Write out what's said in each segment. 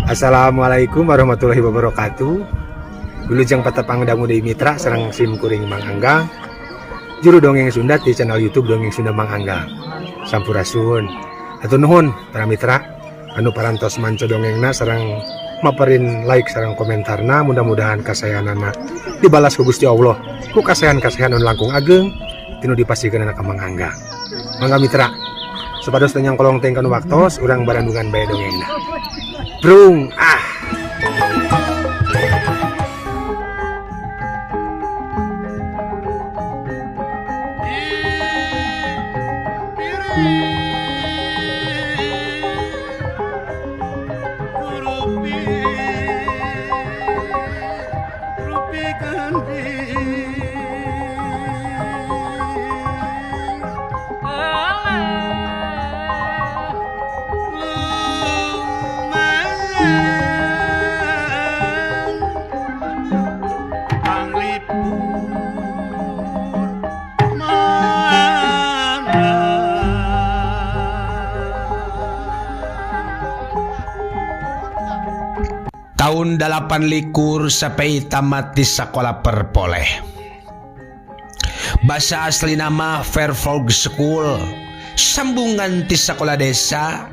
Assalamualaikum warahmatullahi wabarakatuh. Wilujeng patepang dangu deui mitra sareng sim kuring Mang Angga. Juru dongeng Sunda di channel YouTube Dongeng Sunda Mang Angga. Sampurasun. Hatur nuhun para mitra anu parantos manco dongengna sareng maparin like sareng komentarna, mudah-mudahan kasayanana dibalas ku Gusti Allah ku kasayan-kasayan anu langkung ageng tinu dipasikeun ka Mang Angga. Mangga mitra, supados tanyang kolong teng kanu waktos urang barandungan bae dongengna. Brung tahun 8 sampai tamat di sekolah perpoleh. Bahasa asli nama Fairfolk School, sambungan di sekolah desa.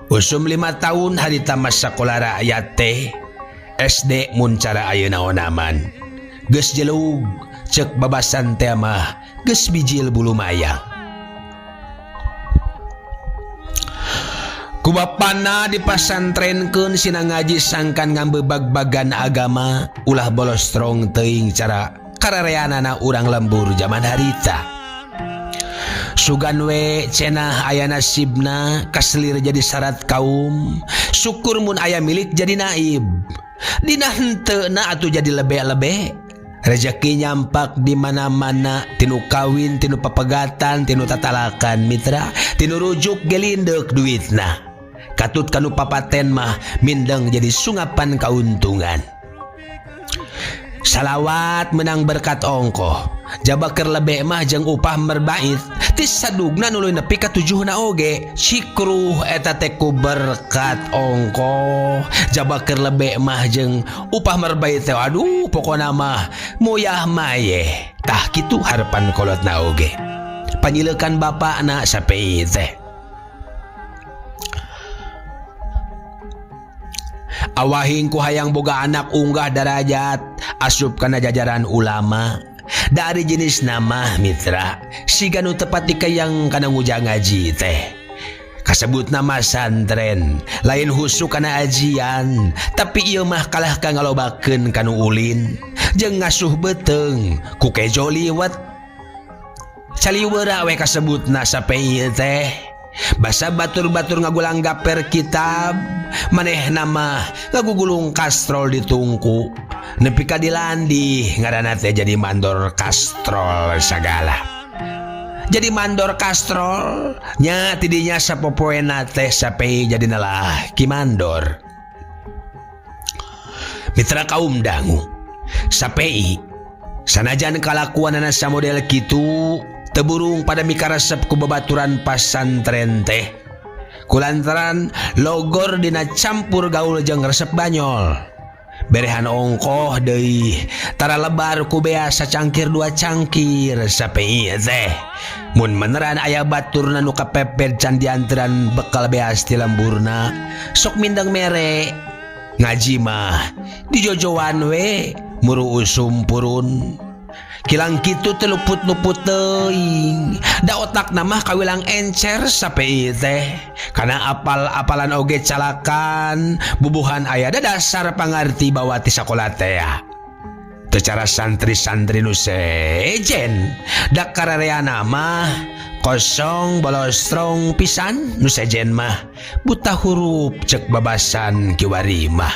Usum 5 tahun hari tamat sekolah rakyat teh SD muncara ayeuna onaman. Geus jelug cek babasan teh mah geus bijil bulu mayang. Ku bapana dipasantrenkeun sina ngaji sangkan ngambebag-bagan agama ulah bolos strong teuing cara karareanana urang lembur zaman harita. Sugan we cenah aya nasibna kaslir jadi syarat kaum, syukur mun aya milik jadi naib. Dina henteuna atuh jadi lebe-lebe. Rezeki nyampak di mana-mana, tinu kawin, tinu papegatan, tinu tatalakan mitra, tinu rujuk gelindek duitna. Katut kanu papaten mah mindeng jadi sungapan kauntungan. Salawat menang berkat ongkoh, jabakeur lebe mah jeung upah merbait, tis sadugna nuluy nepi ka 7na oge. Cikruh eta teh ku berkat ongkoh, jabakeur lebe mah jeung upah merbait teh aduh pokona mah moyah maye. Tah kitu harapan kolotna oge. Panyileukan bapakna sapei teh. Awahing ku hayang boga anak unggah darajat asup kana jajaran ulama. Dari jenis nama mitra siga nu tepati kayang kana ngujang ngaji teh. Kasebut nama santren lain husuk kana ajian, tapi ieu mah kalah ka ngalobakeun kanu ulin jeung ngasuh beteung ku kejo liwet. Caliweura we kasebutna sape ieu teh. Basa batur-batur ngagulang gaper kitab, maneh nama ngagugulung kastrol ditungku, nepi ka dilandi ngaranna teh jadi mandor kastrol sagala. Jadi mandor kastrol nya tidinya sapopoena teh sape jadi nalah ki mandor. Mitra kaum dangu, sapei sanajan kalakuanana samodel kitu teburung pada mikaresep ku babaturan pasantren teh. Kulantaran logor dina campur gaul jeung resep banyol. Berehan ongkoh deui tara lebar ku bea sacangkir 2 cangkir sape teh. Mun meneran aya baturna nu kapepet can dianteran bekal beas ti lemburna, sok mindeng mere. Ngaji mah dijojoan we muru usum purun. Kilang kitu teh luput-luput teuing. Da otakna mah kawilang encer sape teh. Kana apal-apalan oge calakan, bubuhan aya da dasar pangarti bawa ti sakola teh. Teu cara santri-santri nu sejen. Da karareana mah kosong bolostrong pisan, nu sejen mah buta huruf cek babasan kiwari mah.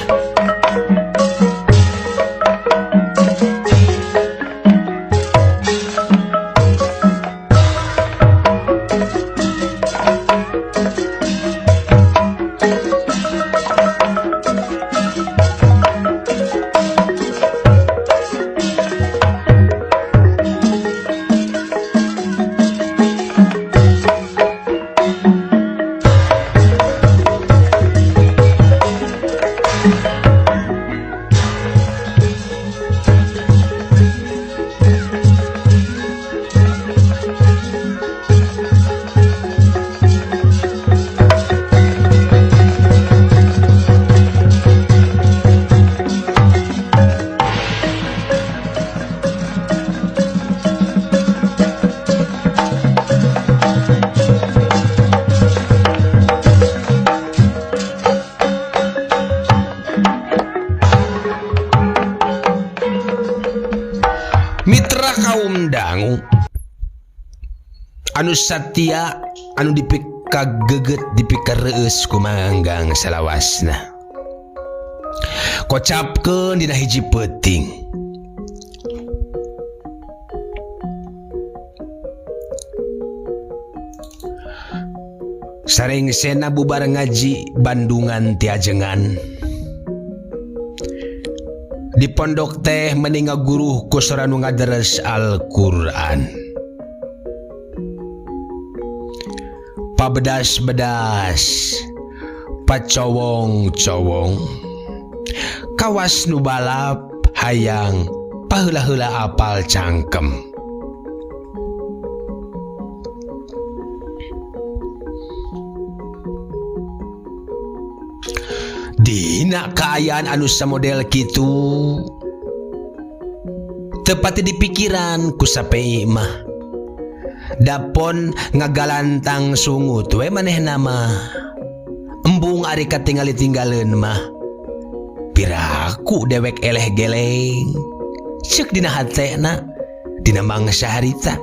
anu satya anu dipikageget dipikareus ku Manganggang salawasna. Kocapkeun dina hiji peuting. Sareng sena bubar ngaji Bandungan ti ajengan. Di pondok teh meninga guru ku soranu ngadares Al-Qur'an. Pabedas-bedas, pacowong-cowong, kawas nu balap hayang paheula-heula apal cangkem. Dina kaayaan anu samodel kitu tepati di pikiran ku sapei mah dapon ngagalantang sungut we manehna mah embung ari katingali tinggaleun mah piraku dewek eleh geleng ceuk dina hatena dina mangsa harita.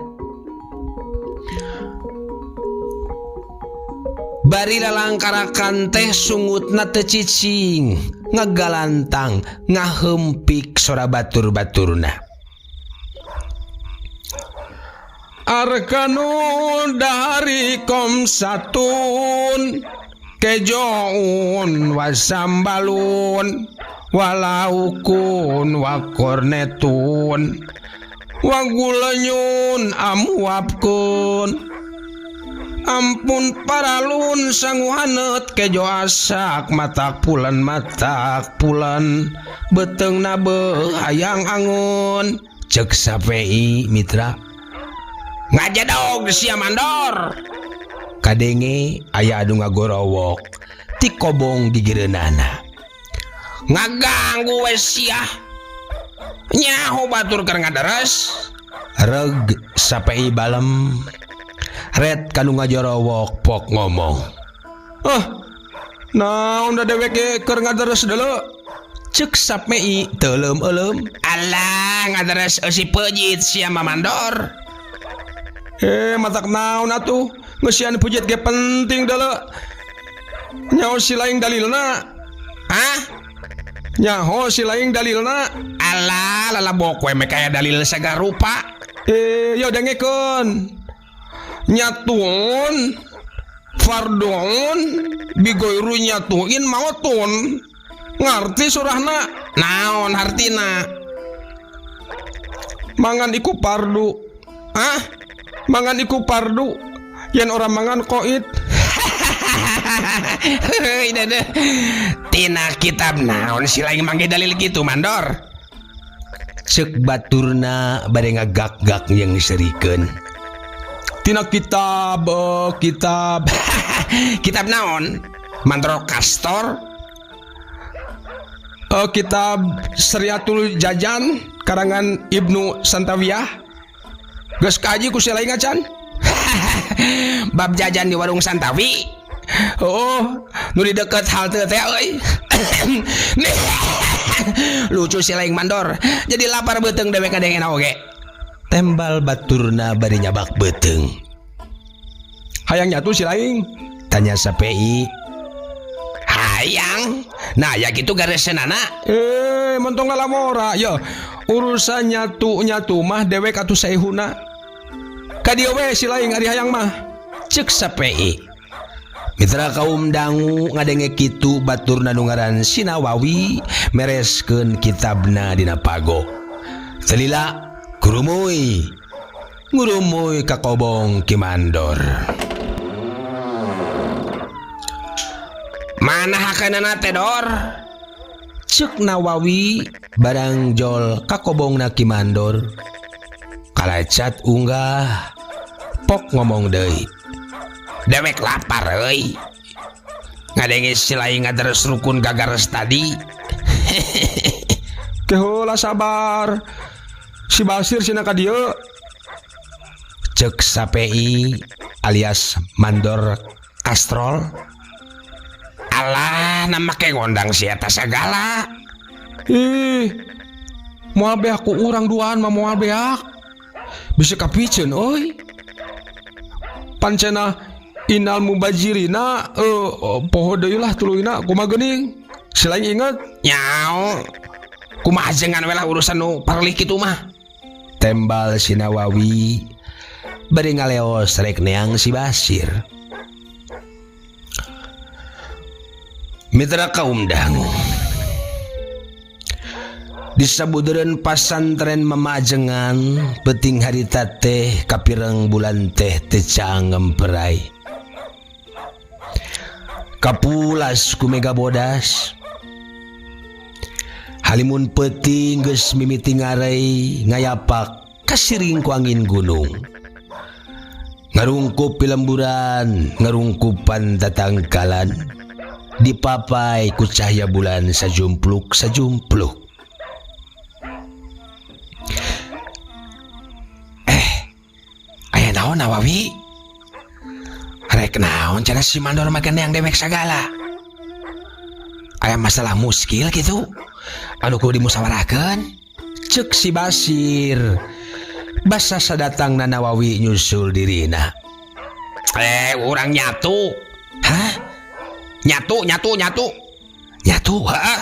Bari lalangkarakan teh sungutna teu cicing ngagalantang ngahempik sora batur-baturna. Arkanu dari komsatun kejoun wasambalun walaukun wakornetun wagulenyun amuapkun ampun paralun sanguhanet kejo asak matak pulan beteungna beuh hayang angun ceuk sapei mitra. Ngajadog sia mandor kadenge aya anu ngagorowok ti kobong gigireunana ngaganggu we sia nyaho batur keur ngadares reg sapei balem. Red kanu ngajorowok pok ngomong. Naon da dewek ge keur ngadares deuleu? Ceuk sapei teu leum-eleum. Alah ngadares eusi peujit sia mamandor. Matak naon atuh? Geus sian peujit ge penting deuleu. Nyaho si laing dalilna? Hah? Nyaho si laing dalilna? Alah lalabok we make aya dalil sagarupa. Yo dengekeun. Nyatun fardun bigoyru nyatuin mautun ngarti surahna naon hartina mangan iku pardu mangan iku pardu yen orang mangan koit tina kitab naon si lain mangge dalil gitu mandor ceuk baturna bade ngagak-gak yang diserikeun. Tina kitab kitab naon mandor kastor kitab Syariatul Jajan karangan Ibnu Santawiyah geus kaji ku si lain acan bab jajan di warung Santawi nu di deket halte teh euy lucu si lain mandor jadi lapar beuteung dewe kadengena oge. Tembal baturna bari nyabak beteung. Hayang nyatu si laing? Tanya sapei. Hayang? Nah ya gitu garesenana. Mentong lalamora. Ya urusan nyatu mah dewek atuh saehuna. Kadieu we si laing ari hayang mah. Ceuk sapei. Mitra kaum dangu ngadenge kitu baturna nu ngaran Sinawawi mereskeun kitabna dina pago. Celila ngurumuy kakobong kimandor. Mana hakeunana teh dor? Ceuk Nawawi barang jol kakobongna kimandor. Kalacat unggah pok ngomong deui. Dewek lapar euy. Ngadenge si lain ngadares rukun gagares tadi. Kehola sabar. Si Basir sina ka dieu. Ceuk sapei alias mandor kastrol. Alah na make ngondang si eta sagala. Moal beak ku urang duaan mah moal beak. Bisa kapiceun euy. pancena inal mubajirina poho deui lah tuluina kumaha geuning selain inget Nyao. Kumaha jengan we lah urusan nu parlih kitu mah. tembal si Nawawi bari ngaleos rek neang si Basir. Mitra kaum dangu. Disabudeureun pasantren mamajengan penting harita teh kapireng bulan teh teu caang ngemperai. Kapulas ku mega bodas. Halimun peuting geus mimiti ngarei ngayapak kasiring ku angin gunung. Ngarungkup pilemburan, ngarungkupan tatangkalan. Dipapai ku cahaya bulan sajumpluk-sajumpluk. Aya naon Nawawi? Rek naon cenah si Mandor makan yang dewek sagala. Aya masalah muskil gitu. Anu kudu dimusawarakeun. Cek si Basir. Basa sadatangna Nawawi nyusul dirina. Urang nyatu. Hah? Nyatu. Heeh.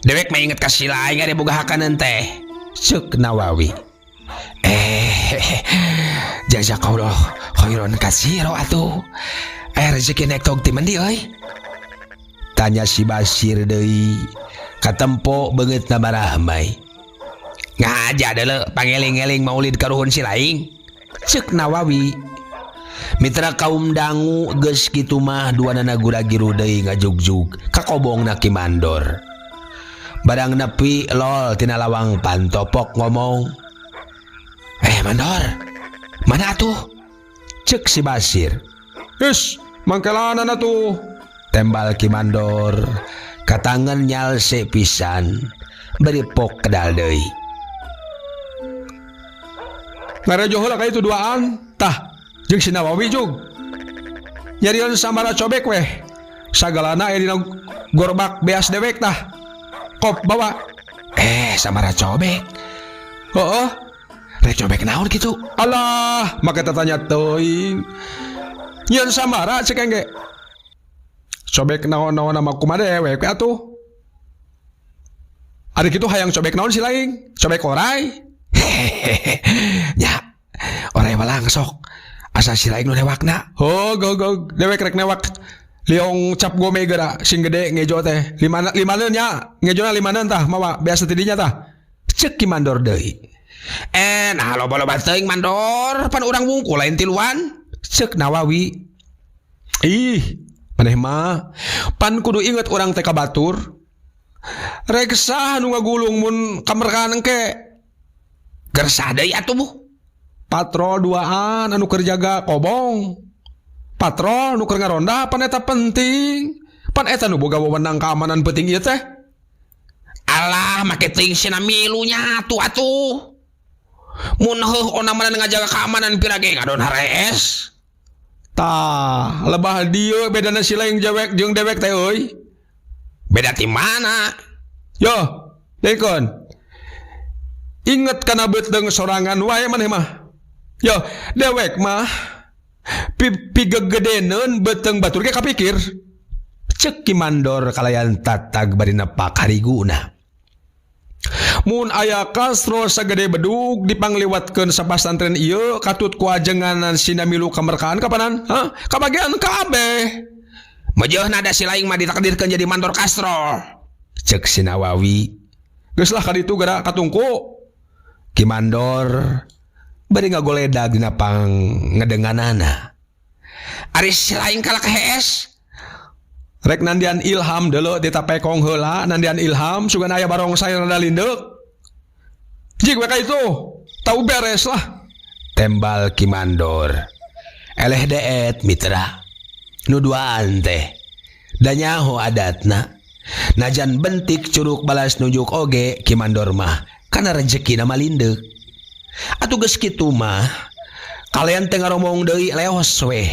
Dewek mah inget ka si lain ada boga hakaneun teh. Cek Nawawi. Jazakallah khairan katsira atuh. Rezeki nek tog ti mandi euy. Tanya si Basir deui. Katempo beungeut na barahmai. Ngaja deuleu pangeling-eling maulid karuhun si laing. Cek Nawawi. Mitra kaum dangu geus kitu mah duanana gura-giru deui ngajugjug ka kobongna Ki Mandor. Barang nepi lol tina lawang pantopok ngomong. Mandor, mana atuh? Cek si Basir. Geus, mangkelanan atuh. Tembal Ki Mandor. Katangan nyalse pisan. Beri pok kedal deui. Ngarejo heula ka itu duaan. Tah, jeung si Nawawi jug. Nyarieun samara cobek weh. Sagalana aya dina gorbak beas dewek tah. Kop bawa. Samara cobek. Heeh. Rek cobek naon gitu? Alah, make tanya teuing. Nyieun samara cek engge. Cobek naon-naon sama kumaha dewek atuh. Ada kitu hayang cobek naon si laing? Cobek orai. Ya, orai mah langsok. Asa si laing nu newakna. Oh, go dewek rek newak. Liong cap gome geura sing gede ngejo teh. Limaneun nya, ngejona limaneun tah mawa biasa tidinya tah. Cek Ki Mandor deui. Nah loba-loba teuing Mandor, pan urang wungkul lain tiluan. Cek Nawawi. Ih, maneh mah pan kudu inget urang teh ka batur. Reksa nu ngagulung mun kamerkaan engke. Gersah deui atuh Bu. Patrol duaan anu keur jaga kobong. Patrol nu keur ngaronda pan eta penting. Pan eta nu boga wewenang keamanan penting ieu teh. Alah make teuing cenah milunya atuh. Mun heuh ona mana ngajaga keamanan pirage ngadon harees. Tah, lebah dieu bedana si laing jewek jeung dewek teh euy. Beda ti mana? Yo, dekon. Inget kana beuteng sorangan wae maneh mah. Yo, dewek mah pigegedeneun beuteng batur ge kapikir. Cek Ki Mandor kalayan tatag bari nepak hariguna. Mun aya kasro sagede bedug dipangliwatkeun sa pasantren ieu katut ku ajenganan sina milu kamerkaan kapanan? Hah? Kabagian kabeh. Meujeuna da si laing mah ditakdirkeun jadi Mandor Kastro. Cek si Nawawi. Geus lah ka ditu gara katungku. Ki Mandor bari ngagoledag dina pang ngedenganana. Ari si laing kalah kehees. Rek nandian ilham deuleu ditapekong heula nandian ilham sugan aya barongsai rada lindeuk. Jig we ka itu. Tau beres lah. Tembal Ki Mandor. Eleh deet mitra. Nuduaan teh. Da nyaho adatna. Najan bentik curug balas nunjuk oge Ki Mandor mah kana rezekina malindeuk. Atuh geus kitu mah kalian teh ngaromong deui leos we.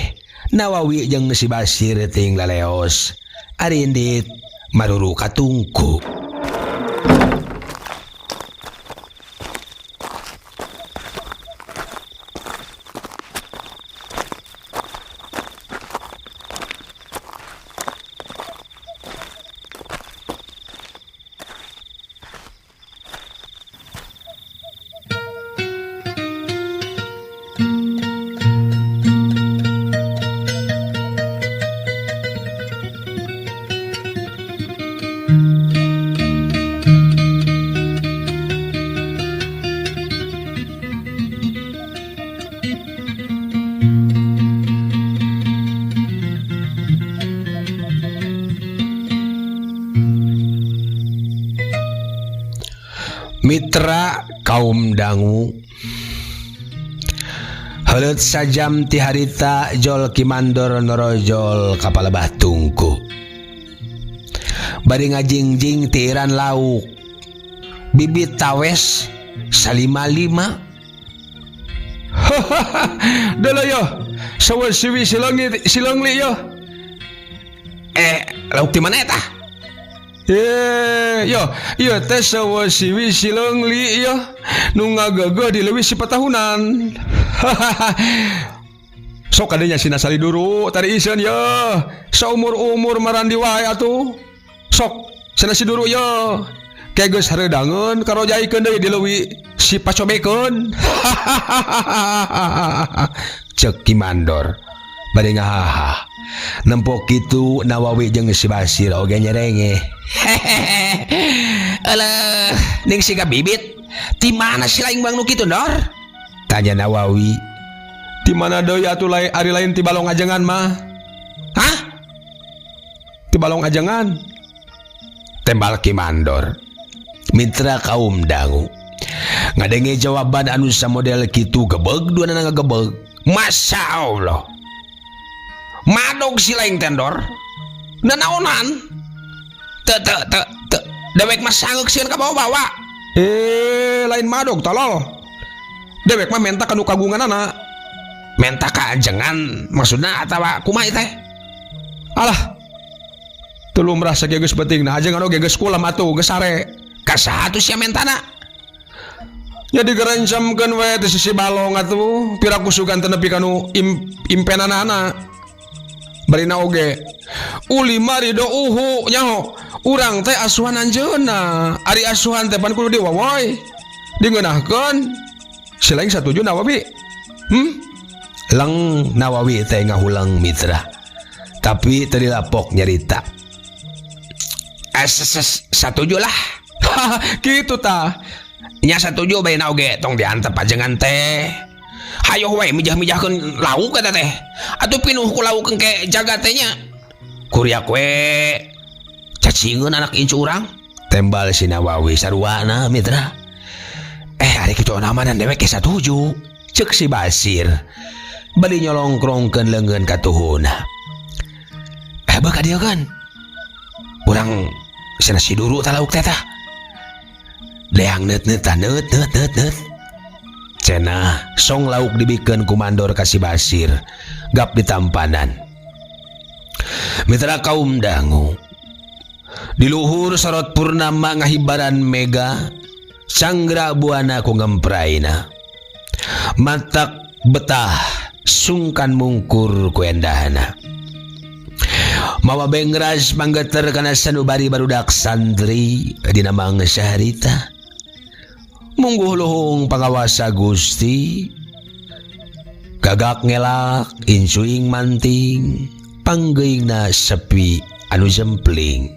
Nawawi jeung si Basir ting laleos. Arindit maruru katungku. Mitra kaum dangu, heuleut sajam ti harita Jol Kimandor norojol ka Palebah Tungku. Bari ngajingjing ti iran lauk, bibit tawes salima-lima. Dalo yo, sawa siwi silongli yo. Lauk di mana eta? Yo teh sawa siwi silongli yo. Nu ngagagah di leuwih 4 tahunan. Sok kadenya sina sali duru tadi iseun yo. Saumur-umur marandi wae atuh. Sok sina si duru yo. Kayak geus hareudangeun karojaikeun deui di leuwih si pacobekeun. Cek Kimandor bari ngahaha. Nempok kitu Nawawi jeung si Basir oge nyerenge. Alah, ning siga bibit, ti mana si laing bang nu kitu, Dor? Tanya Nawawi. Di mana deui atuh ari lain ti balong ajengan mah? Hah? Ti balong ajengan? Tembal Kimandor. Mitra kaum dangu. Ngadenge jawaban anu samodel kitu gebeg duana ngagebeg. Masya Allah. Madog si laing tendor. Nanaonan? Te dewek mah sanggeuk sieun ka bawa-bawa. Lain madog tolol. Dewek mah menta kanu kagunganana. Menta ka ajengan maksudna atawa kumaha teh? Alah. Tuluy merasa ge geus pentingna ajengan oge geus kulam atuh geus sare. Ka saha atuh sia mentana? Ya digerancamkeun we teh si balong atuh pira kusugan teu nepi kanu impenanana. Barina oge uli mari do uhu nyaho urang teh asuhan anjeunna ari asuhan teh pan kudu diwawoy dingeunahkeun si laing satuju Nawawi. Lang Nawawi teh ngahulang Mitra tapi teu dilapok nyarita. Satuju lah. Kitu tah nya satuju bae oge tong diantep ajengan teh. Hayo we mijah-mijahkeun lauk eta teh. Atuh pinuh ku lauk engke jaga teh nya. Kuriak we cacingeun anak incu urang. Tembal si Nawawi saruana Mitra. Ari kitu namanan dewek satuju. Ceuk si Basir. Bali nyolongkrongkeun leungeun ka tuhuna. Beuh ka dieu kan. Urang cenah si duru tah lauk teh tah. Deang neut-neut. Cenah song lauk dibikeun ku mandor ka si Basir gap ditampanan. Mitra kaum dangu. Di luhur sorot purnama ngahibaran mega sanggra buana ku ngempraina. Matak betah sungkan mungkur ku endahana. Mawa bengras manggeter kana sanubari barudak santri dina mangga saharita. Mungguh luhung pangawasa Gusti gagak ngelak insuing manting panggeuingna sepi anu jempling.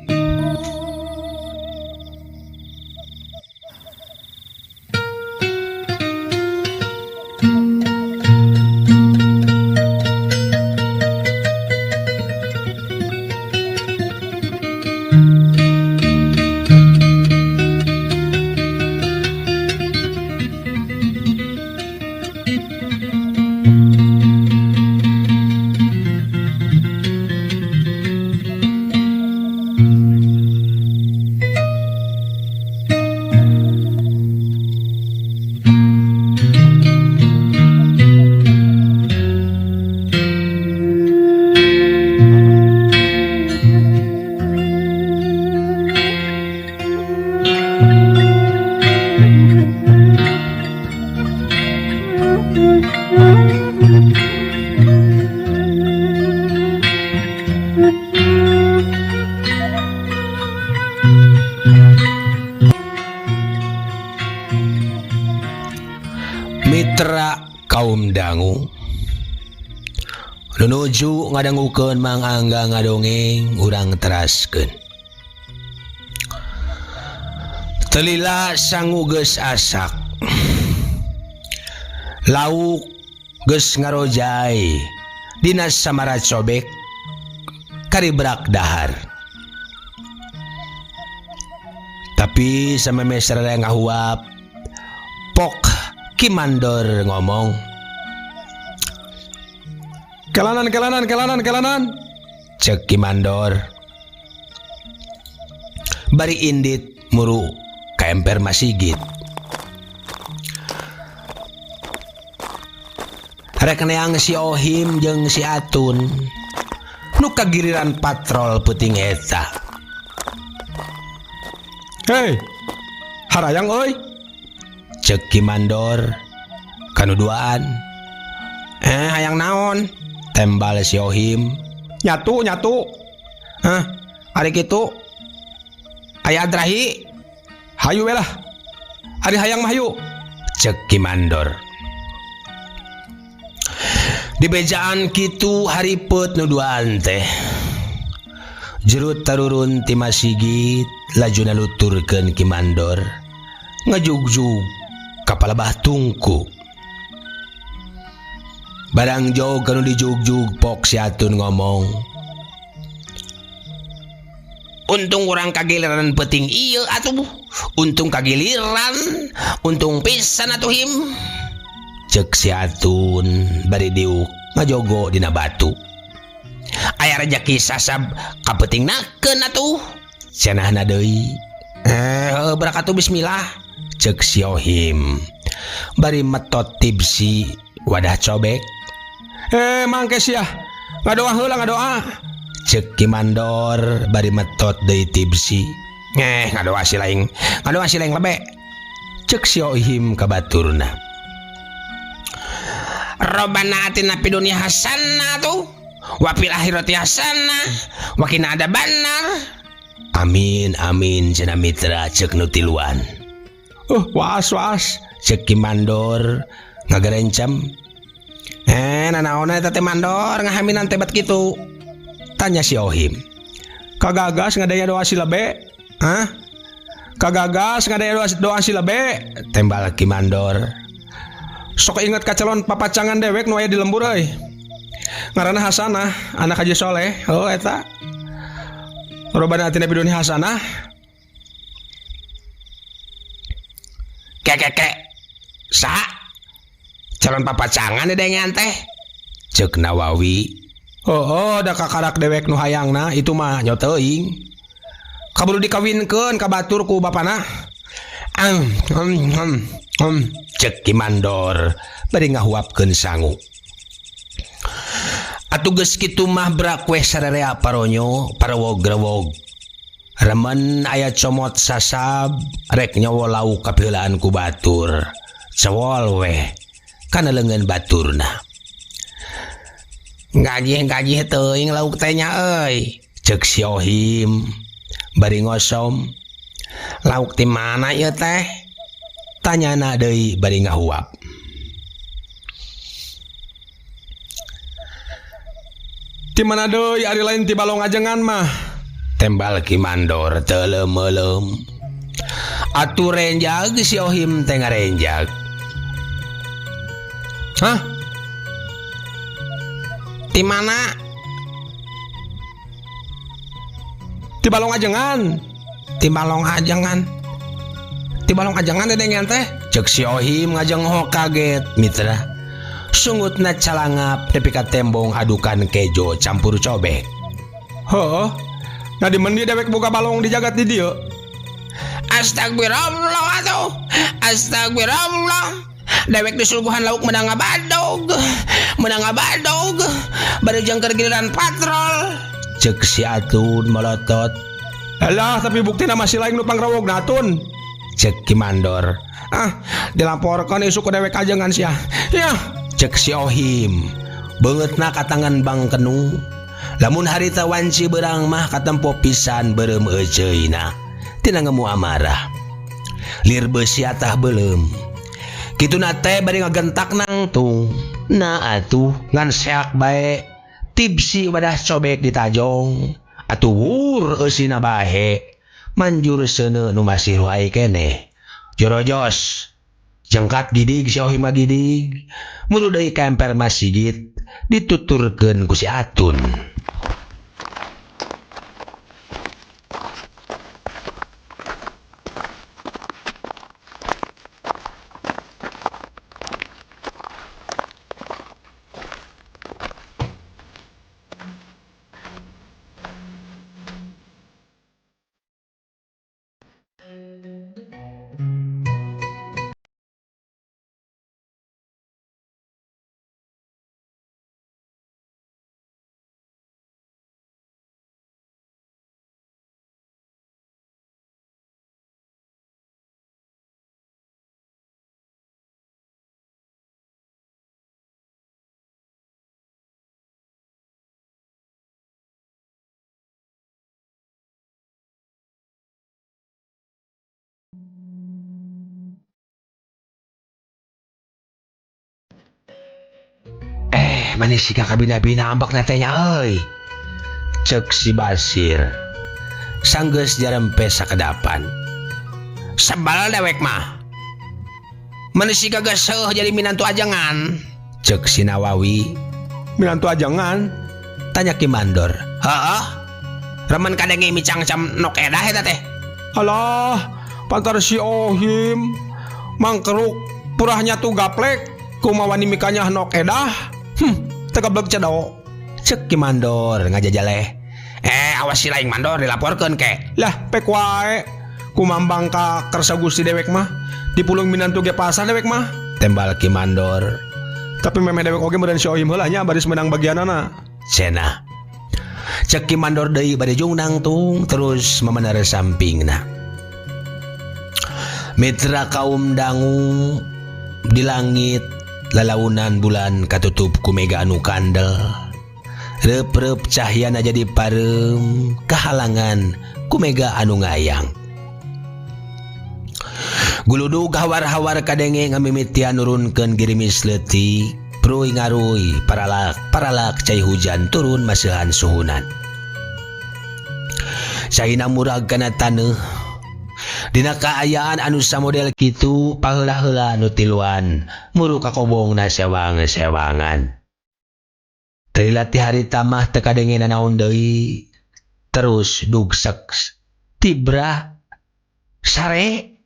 Mitra kaum dangu nunuju ngadangukeun Mang Angga ngadongeng urang teraskeun. Telila sangu geus asak lauk geus ngarojai dina samara cobek karibrak dahar. Tapi Tapi samemes rada ngahuap. Pok Ki Mandor ngomong. Kelanan. Cek Ki Mandor. Bari indit muru ka emper Masigit. Rek neang si Ohim jeung si Atun nu kagiriran patrol peuting eta. Hei, harayang euy. Cek Ki Mandor kanuduaan. Hayang naon? Tembal si Ohim. Nyatu. Hah? Ari kitu? Aya adrahi? Hayu we lah. Ari hayang mah hayu. Cek Ki Mandor. Di bejaan kitu haripet nuduaan teh. Jerut tarurun ti Masigit laju naluturkeun Ki Mandor. Ngajugjug kapalabah tungku. Barang jog kanu dijugjug pok si Atun ngomong. Untung orang kagiliran peting iya atuh. Untung kagiliran. Untung pisan atuh him. Cek si Atun bari diuk ngajogo dina batu. Aya rejeki sasab kapetingnakeun atuh. Cenahna deui. Barakatuh bismillah. Cek si Ohim bari metot tibsi wadah cobek. Mangke sia. Ngadoa heula ngadoa. Cek Ki Mandor bari metot deui tibsi. Ngadoa si laing lebe. Cek si Ohim ka baturna. Robana atina fi dunya hasanah tuh wa fil akhirati hasanah wa qina adzabannar. Amin cenah mitra cek nu tiluan. Was Cek Ki Mandor ngagarencam. Nanaon eta teh Mandor ngahaminan teh bat kitu? Tanya si Ohim. Kagagas ngadaya doa si lebe. Hah? Kagagas ngadaya doa si lebe. Tembal Ki Mandor. Sok inget ka calon papacangan dewek nu aya di lembur euy. Ngaranna Hasanah, anak Haji Soleh. Oh eta. Robana atina fi dunya hasanah. Kek. Sa? Calon papacangan dedengan teh. Cek Nawawi. Da kakarak dewek nu hayangna itu mah nyoteuing. Kaburu dikawinkeun ka batur ku bapana. Cek Ki Mandor bari ngahuapkeun sangu. Atuh geus kitu mah brak we sararea paronyo parawog-rawog. Remen aya comot sasab rek nyawa lauk kapeulaan ku batur. Cewol we kana leungeun baturna. Gaji teuing lauk teh nya euy. Cek si Ohim bari ngosom. Lauk ti mana ieu teh? Tanyana deui bari ngahuap. Ti mana deui ari lain ti balong ajengan mah. Tembal Ki Mandor teu leum-leum. Atuh renjag si Ohim teh ngarenjag. Hah? Ti mana? Ti balong ajengan. Ti balong ajengan dedengan teh. Cek si Ohim ngajengho kaget mitra. Sungutna calangap tepi ka tembong adukan kejo campur cobek. Heuh. Nah di mendi dewek buka balong dijagat di dieu. Astagfirullah atuh. Astagfirullah. Dewek disuguhan lauk menang abadog. Bari jengker giliran patrol. Cek si Atun melotot. Alah tapi buktina masih lain nu pangrawog natun. Cek Ki Mandor. Dilaporkan isu ku dewek ajengan sia. Ya. Cek si Ohim. Beungeutna katangan Bang Kenu. Lamun harita wanci beurang mah katempo pisan beureum euceuyna. Tina ngemu amarah. Lir beusi atah beuleum. Kituna teh bari ngagentak nangtung. Nah atuh ngan seak bae. Tibsi wadah cobek ditajong. Atuh wur eusina bahe. Manjur seuneu nu masih wae keneh. Jorojos. Jengkat gidig si Ohim gidig. Mulu deui ka emper Masigit dituturkeun ku si Atun. manis si kabina-bina ambak natenya euy. Cek si Basir. Sanggeus jarempe sakedapan. Sebal dewek mah. Manis si gagas jadi minantu ajangan. Cek si Nawawi. Minantu ajangan? Tanya Ki Mandor. Heeh. Remen kadenge micang-cam nok edah eta teh. Alah, pantar si Ohim mangkeruk purahnya tuh gaplek kumawani mikanya nok edah. Tegablek cedok. Cek Ki Mandor ngajajaleh. Awas si laing Mandor dilaporkeun ke. Lah pek wae. Kumambang ka kersa Gusti dewek mah dipulung minantu ge pasar dewek mah. Tembal Ki Mandor. Tapi memeh dewek oge meureun si Ohim heula nya baris menang bagianana. Cenah. Cek Ki Mandor deui bade jung nangtung terus memener sampingna. Mitra kaum dangu di langit lalaunan bulan katutup ku mega anu kandel. Reup-reup cahyana jadi pareum kahalangan ku mega anu ngayang. Guludug hawar-hawar kadenge ngamimitian nurunkeun girimis leutik. Pruy ngaruy paralak cai hujan turun maseuhan suhunan. Caina murag kana taneuh. Dina kaayaan anu samodel kitu paheula-heula nu tiluan muru kakobongna sewang-sewangan. Teu harita mah teu kadenge nanaon deui. Terus dugsek tibra sare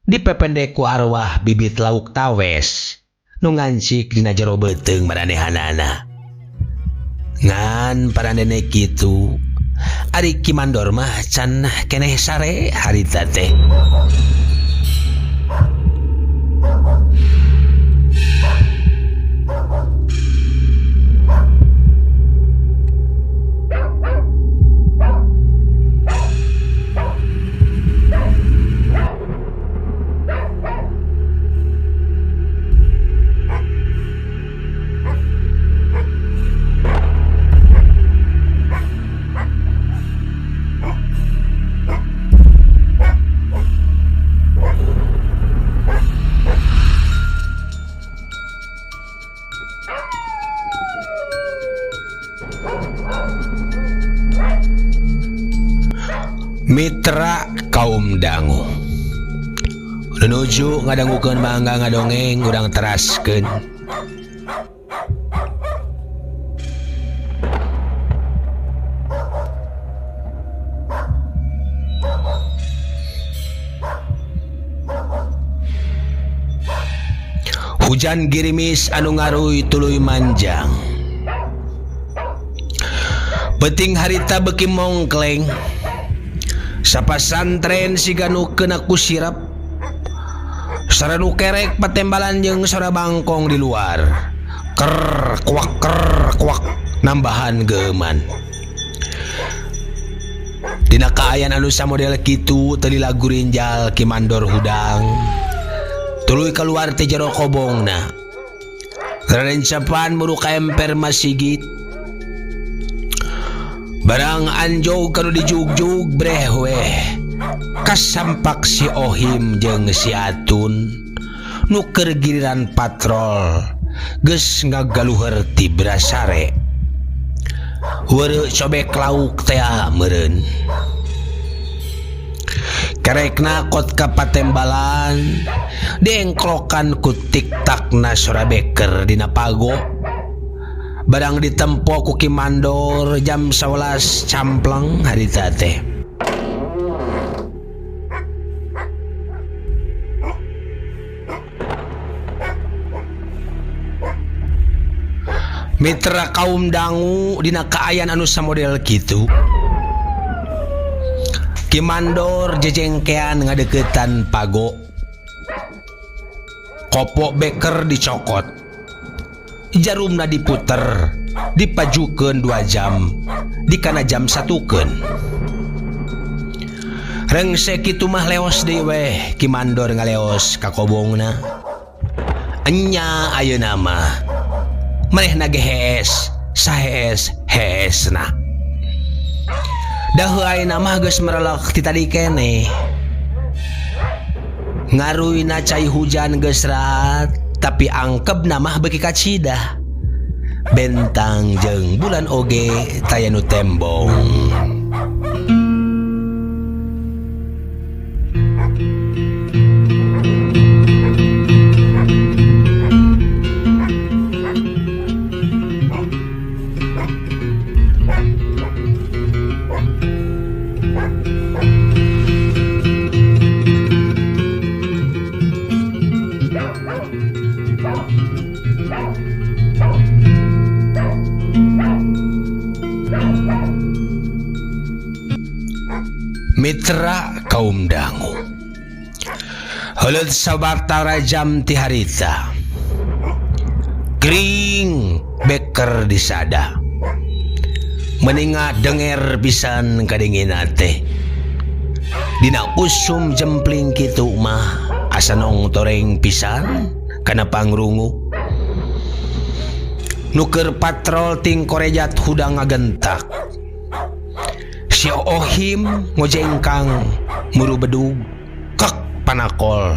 dipependek ku arwah bibit lauk tawes. Nu ngancik dina jero beuteung maranehanana. Ngan paranene kitu ari Ki Mandor mah can keneh sare harita teh. Mitra kaum dangu nuju ngadangukeun mangga ngadongeng urang teraskeun. Hujan girimis anu ngaruy tuluy manjang. Beting harita beki mongkleng. Sapasantren siga nu kena ku sirap. Saranu kerek patembalan jeung sora bangkong di luar. Ker kuak nambahan geuman. Dina kaayaan anu samodel kitu teu dilagurinjal Ki Mandor hudang. Tuluy keluar ti jero kobongna. Raden Capan muru ka emper masigit. Barang anjog kanu dijugjug breh weh. Kasampak si Ohim jeung si Atun nu keur giliran patrol geus ngagaluheur tibra sare. Weureu cobek lauk teh meureun. Kerekna kot ka patembalan diengklokan ku tiktakna sora beker dina pago. Barang ditempo ku Ki Mandor jam 11 campleng harita teh. Mitra kaum dangu dina kaayaan anu samodel kitu. Ki Mandor jejengkean ngadeuketan pago. Kopo beker dicokot. Jarumna diputer, dipajukeun 2 jam, dikana jam 1keun. Rengsek kitu mah leos deui weh Ki Mandor ngaleos ka kobongna. Enya ayeuna mah manehna ge hees, sahees heesna. Dahu ayeuna mah geus merelok ti tadi keneh. Ngaruyna cai hujan geus rat. Tapi angkebna mah beki kacidah. bentang jeung bulan oge taya nu tembong. Mitra kaum dangu, heuleut sabatara jam ti harita kring beker disada meninga denger pisan kadengina teh dina usum jempling kitu mah asa nong toreng pisan kana pangrungu nuker patrol ting korejat hudang ngagentak. Si Ohim ngojengkang muru bedug kek panakol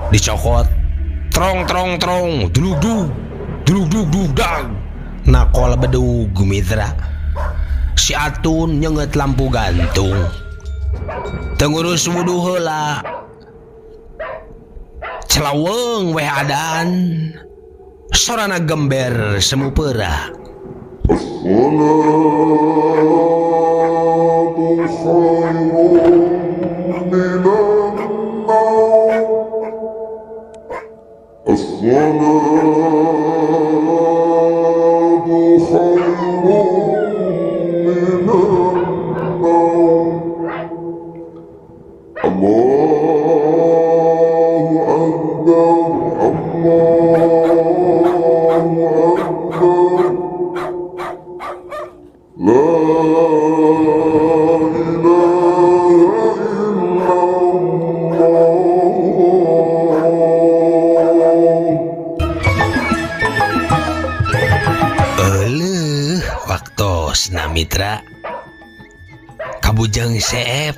dicokot trong dulug dug dag nakol bedug mitra. Si Atun nyenget lampu gantung tengurus wudu heula celaweng weh adan sorana gember semu peura. Waktosna mitra kabujang seep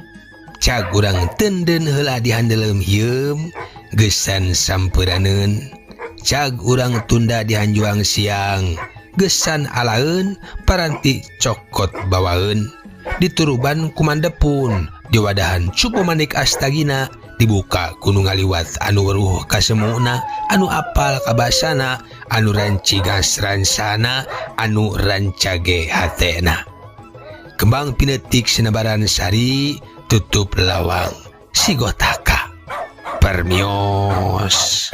cag urang tenden heula dihandeleum hieum gesan sampuraneun cag urang tunda dihanjuang siang gesan alaeun paranti cokot bawaeun dituruban kumandepun diwadahan cupu manik astagina dibuka gunung ngaliwat anu weruh kasemuna anu apal kabasana anu rancigas ransana anu rancage hatena kembang pinetik senabaran sari tutup lawang sigotaka permios.